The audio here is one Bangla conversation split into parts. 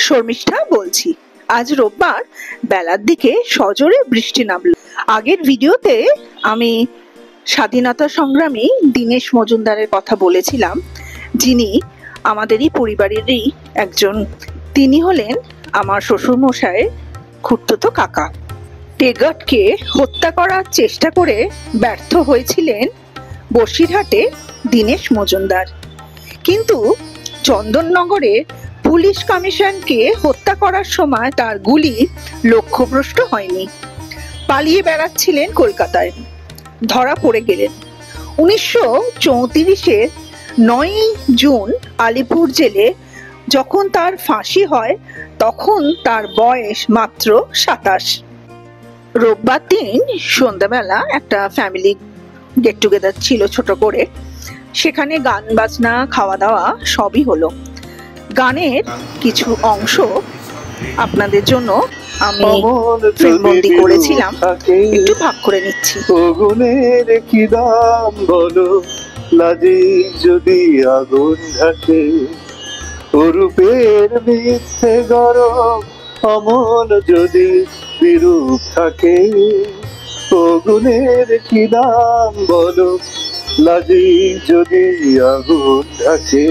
শর্মিষ্ঠা বলছি। আজ রোববার বেলার দিকে সজোরে বৃষ্টি নামল। আগের ভিডিওতে আমি স্বাধীনতা সংগ্রামী দীনেশ মজুমদারের কথা বলেছিলাম, যিনি আমাদেরই পরিবারেরই একজন। তিনি হলেন আমার শ্বশুরমশাইয়ের খুড়তুতো কাকা। টেগটকে হত্যা করার চেষ্টা করে ব্যর্থ হয়েছিলেন বসিরহাটে দীনেশ মজুমদার, কিন্তু চন্দননগরে পুলিশ কমিশনকে হত্যা করার সময় তার গুলি লক্ষ্যভ্রষ্ট হয়নি। পালিয়ে বেড়াচ্ছিলেন কলকাতায়, ধরা পড়ে গেলেন। 1934-এর 9 জুন আলিপুর জেলে যখন তার ফাঁসি হয়, তখন তার বয়স মাত্র 27। রোববার দিন সন্ধ্যাবেলা একটা ফ্যামিলি গেট টুগেদার ছিল ছোট করে। সেখানে গান বাজনা খাওয়া দাওয়া সবই হলো। গানের কিছু অংশ আপনাদের জন্য আমি ফিল্মবন্দি করেছিলাম, একটু ভাগ করে নিচ্ছি। আগুনের কি দাম বলো, লাজে যদি আগুন ঢাকে, রূপের মিথ্যে গরম অমন যদি বিরূপ থাকে। আগুনের কি দাম বলো, লাজে যদি আগুন ঢাকে।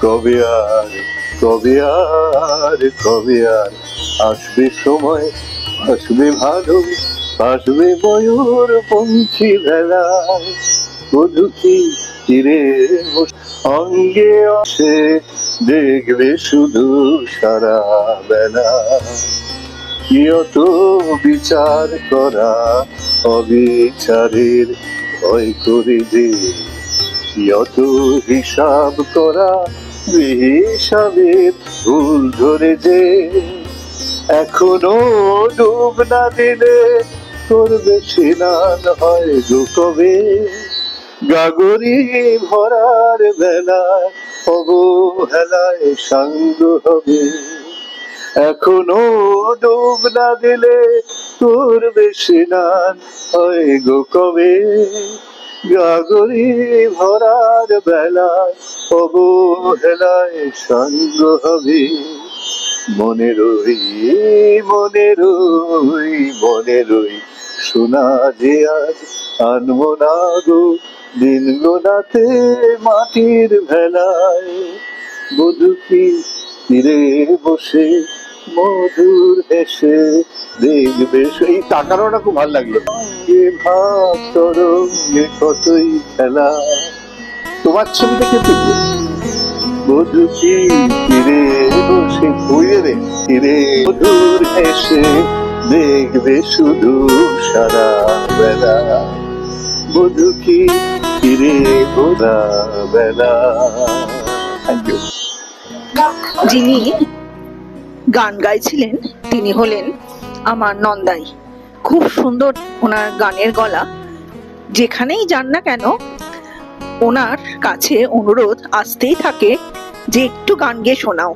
কবে আর কবে আর কবে আর আসবে সময়, আসবে ভালো, আসবে ময়ূর পঙ্খী ভেলায়। বধূ কি চিরে অঙ্গে আসে, দেখবে শুধু সারা বেলা। কি অত বিচার করা, অবিচারের ভয় করে যে, কি অত হিসাব করা, হিসাবের ভুল ধরে যে। এখনো ডুব না দিলে করবে স্নান হয় গো কবে। গাগরি ভরার বেলায় অবহেলায় সাঙ্গ হবে। এখনো ডুব না দিলে করবে স্নান হয় গো কবে। গাগরি ভরার বেলায় অবহেলায় সাঙ্গ হবে। মনে রই মনে রই মনে রই শোনা যে আজ আনবো না গো দিন গোনাতে মাটির ভেলায়। বধূ কি তীরে বসে মধুর হেসে দেখবে। এই তাকানোটা খুব ভালো লাগলো। ভাব তরঙ্গে কতই খেলা, তোমার ছবিটা কে তুলবে? বধূ কি তীরে বসে বইয়ে তীরে মধুর হেসে দেখবে শুধু সারা বেলা। বধূ কি তীরে ভোলা বেলা। Thank you. যিনি গান গাইছিলেন তিনি হলেন আমার নন্দাই। খুব সুন্দর ওনার গানের গলা। যেখানেই যান না কেন ওনার কাছে অনুরোধ আসতেই থাকে যে একটু গান গেয়ে শোনাও।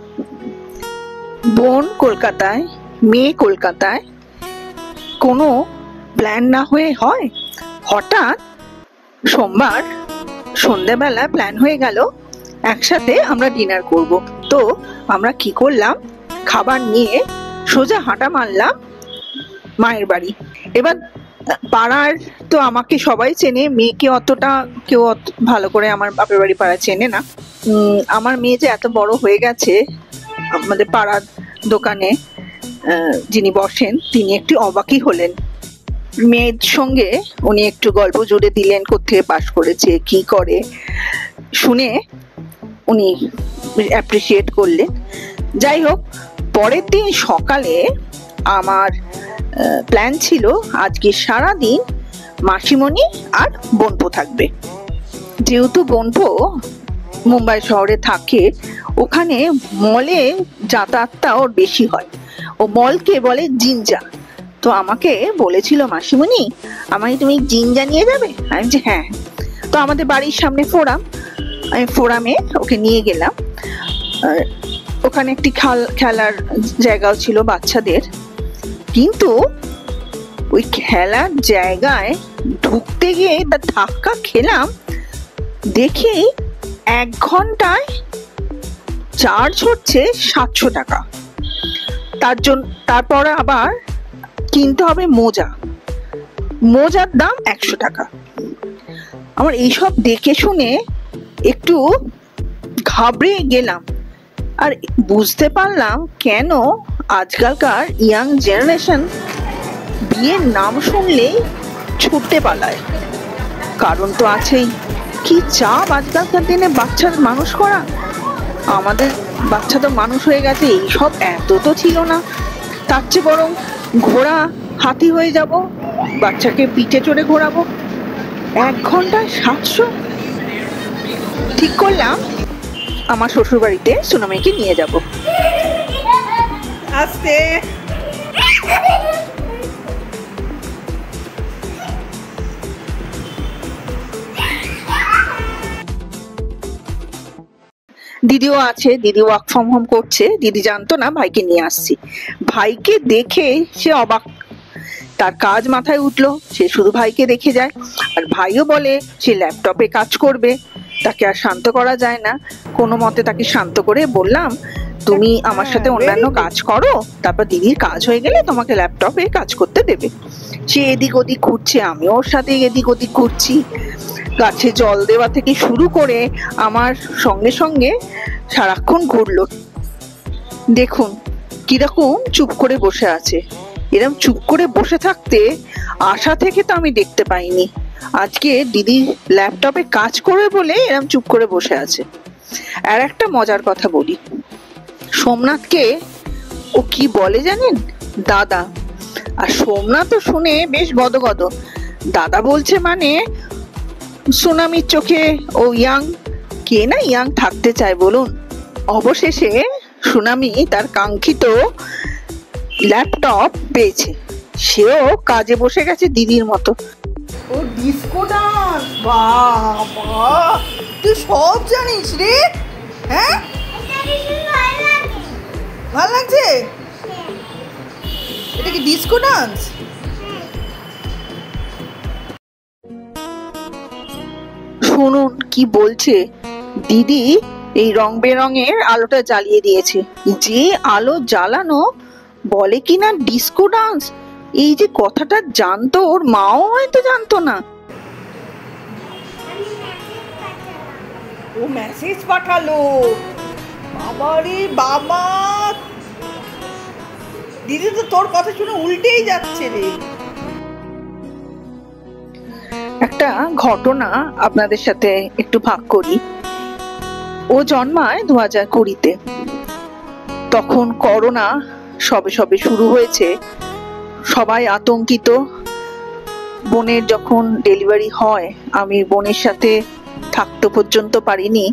বোন কলকাতায়, মেয়ে কলকাতায়, কোনো প্ল্যান না হয়ে হয়। হঠাৎ সোমবার সন্ধ্যাবেলা প্ল্যান হয়ে গেল একসাথে আমরা ডিনার করব। তো আমরা কি করলাম, খাবার নিয়ে সোজা হাঁটা মারলাম মায়ের বাড়ি। এবার পাড়ার তো আমাকে সবাই চেনে, মেয়েকে অতটা কেউ ভালো করে আমার বাপের বাড়ি পাড়া চেনে না। আমার মেয়ে যে এত বড় হয়ে গেছে, আমাদের পাড়ার দোকানে যিনি বসেন তিনি একটু অবাকই হলেন। মেয়ের সঙ্গে উনি একটু গল্প জুড়ে দিলেন, কোত্থেকে পাশ করেছে কি করে, শুনে উনি অ্যাপ্রিসিয়েট করলেন। যাই হোক, পরের দিন সকালে আমার প্ল্যান ছিল আজকে সারাদিন মাসিমণি আর বোনপো থাকবে। যেহেতু বোনপো মুম্বাই শহরে থাকে, ওখানে মলে যাতায়াতটা ওর বেশি হয়। ও মলকে বলে জিঞ্জা। তো আমাকে বলেছিল, মাসিমণি আমাকে তুমি জিঞ্জা নিয়ে যাবে? আমি যে হ্যাঁ। তো আমাদের বাড়ির সামনে ফোরাম, আমি ফোরামে ওকে নিয়ে গেলাম। ওখানে একটি খেলার জায়গাও ছিল বাচ্চাদের, কিন্তু ওই খেলার জায়গায় ঢুকতে গিয়ে তার ধাক্কা খেলাম। দেখি 1 ঘন্টায় চার্জ হচ্ছে 700 টাকা। তারপর আবার কিনতে হবে মোজা, মোজার দাম 100 টাকা। আমার এইসব দেখে শুনে একটু ঘাবড়ে গেলাম, আর বুঝতে পারলাম কেন আজকালকার ইয়াং জেনারেশন বিয়ের নাম শুনলেই ছুটতে পালায়। কারণ তো আছেই, কি চাপ আজকালকার দিনে বাচ্চার মানুষ করা। আমাদের বাচ্চা তো মানুষ হয়ে গেছে, এইসব এত তো ছিল না। তার চেয়ে বরং ঘোড়া হাতি হয়ে যাব, বাচ্চাকে পিঠে চড়ে ঘোরাবো। 1 ঘন্টায় 700। ঠিক করলাম আমার শ্বশুর বাড়িতে সুনামিকে নিয়ে যাব। আস্তে দিদিও আছে, দিদি ওয়ার্ক ফ্রম হোম করছে। দিদি জানতো না ভাইকে নিয়ে আসছি। ভাইকে দেখে সে অবাক, তার কাজ মাথায় উঠলো, সে শুধু ভাইকে দেখে যায়। আর ভাইও বলে সে ল্যাপটপে কাজ করবে, তাকে আর শান্ত করা যায় না। কোনো মতে তাকে শান্ত করে বললাম, তুমি আমার সাথে অন্যান্য কাজ করো, তারপর দিদির কাজ হয়ে গেলে তোমাকে ল্যাপটপে কাজ করতে দেবে। সে এদিক ওদিক ঘুরছে, আমিও ওর সাথে এদিক ওদিক ঘুরছি। গাছে জল দেওয়া থেকে শুরু করে আমার সঙ্গে সঙ্গে সারাক্ষণ ঘুরলো। দেখুন কিরকম চুপ করে বসে আছে। এরকম চুপ করে বসে থাকতে আশা থেকে তো আমি দেখতে পাইনি। আজকে দিদি ল্যাপটপে কাজ করবে বলে এরকম চুপ করে বসে আছে। আর একটা মজার কথা বলি, সোমনাথকে ও কি বলে জানেন? দাদা। আর সোমনাথ তো শুনে বেশ গদগদ। দাদা বলছে মানে সুনামির চোখে ও ইয়াং। কে না ইয়াং থাকতে চায় বলুন? অবশেষে সুনামি তার কাঙ্ক্ষিত ল্যাপটপ পেয়েছে, সেও কাজে বসে গেছে দিদির মতো। ও ডিস্কো ডান্স, বাবা তুই সব জানিস রে? হ্যাঁ, ভালো লাগছে। এটা কি ডিস্কো ডান্স? শুনুন কি বলছে দিদি। এই রং বেরঙের আলোটা জ্বালিয়ে দিয়েছে, যে আলো জ্বালানো বলে কিনা ডিস্কো ডান্স। এই যে কথাটা জানতো, ওর মাও হয়তো জানতো না। ও মেসেজ পাঠালো, বাবা রে বাবা, দিদি তো তোর কথা শুনে উল্টেই যাচ্ছে রে। একটা ঘটনা আপনাদের সাথে একটু ভাগ করি। ও জন্মায় 2020-তে। তখন করোনা সবে সবে শুরু হয়েছে, সবাই আতঙ্কিত। বোনের যখন ডেলিভারি হয়, আমি বোনের সাথে থাকতে পর্যন্ত পারিনি,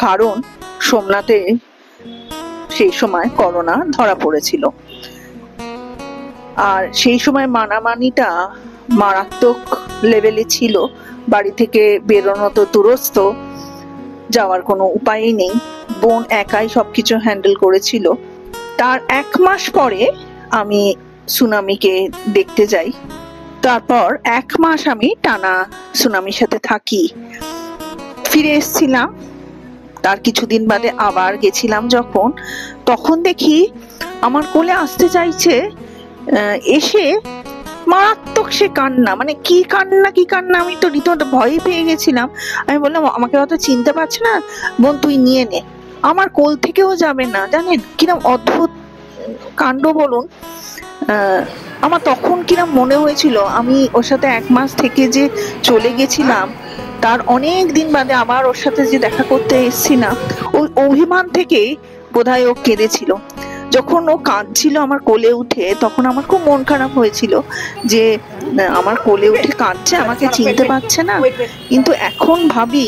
কারণ সোমনাথে সেই সময় করোনা ধরা পড়েছিল। আর সেই সময় মানামানিটা মারাত্মক লেভেলে ছিল। বাড়ি থেকে বেরোনো তো দূরস্থ, যাওয়ার কোনো উপায়ই নেই। বোন একাই সবকিছু হ্যান্ডেল করেছিল। তার 1 মাস পরে আমি সুনামিকে দেখতে যাই। তারপর 1 মাস আমি টানা সুনামির সাথে থাকি। ফিরে এসেছিলাম, তার কিছুদিন বাদে আবার গেছিলাম যখন, তখন দেখি আমার কোলে আসতে চাইছে। এসে মারাত্মক সে কান্না, মানে কি কান্না, আমি তো রীতিমতো ভয় পেয়ে গেছিলাম। আমি বললাম, আমাকে হয়তো চিনতে পারছে না, বোন তুই নিয়ে নে। আমার কোল থেকেও যাবে না। জানেন কিরম অদ্ভুত কাণ্ড বলুন। আমার তখন কিরম মনে হয়েছিল আমি ওর সাথে 1 মাস থেকে যে চলে গেছিলাম, তার অনেক দিন বাদে আবার ওর সাথে যে দেখা করতে এসছি না, ওই অভিমান থেকেই বোধহয় ও কেঁদেছিল। যখন ও কাঁদছিল আমার কোলে উঠে, তখন আমার খুব মন খারাপ হয়েছিল যে আমার কোলে উঠে কাঁদছে, আমাকে চিনতে পারছে না। কিন্তু এখন ভাবি,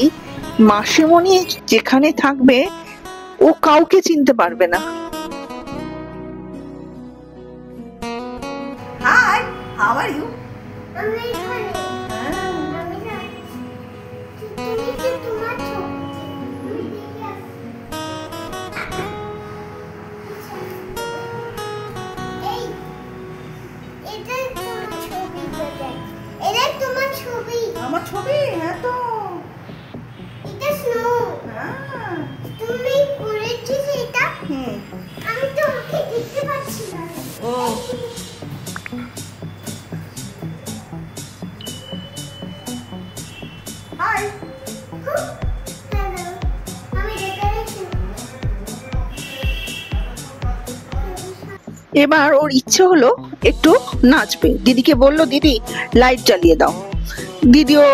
মাসিমণি যেখানে থাকবে ও কাউকে চিনতে পারবে না। Hi, how are you? আমার ছবি? হ্যাঁ তো, এটা স্নো। হ্যাঁ। তুমি করেছিস ও হাই হ্যালো আমি ডেকোরেশন এবার ওর ইচ্ছে হলো একটু নাচবে। দিদিকে বলল, দিদি লাইট জ্বালিয়ে দাও। দিদিও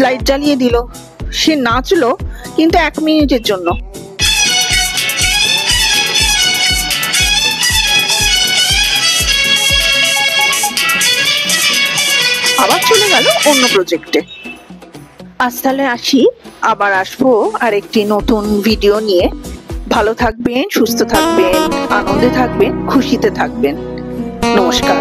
লাইট জ্বালিয়ে দিল। সে নাচলো, কিন্তু 1 মিনিটের জন্য। আবার চলে গেল অন্য প্রজেক্টে। আজ তাহলে আসি, আবার আসবো আর একটি নতুন ভিডিও নিয়ে। ভালো থাকবেন, সুস্থ থাকবেন, আনন্দে থাকবেন, খুশিতে থাকবেন। নমস্কার।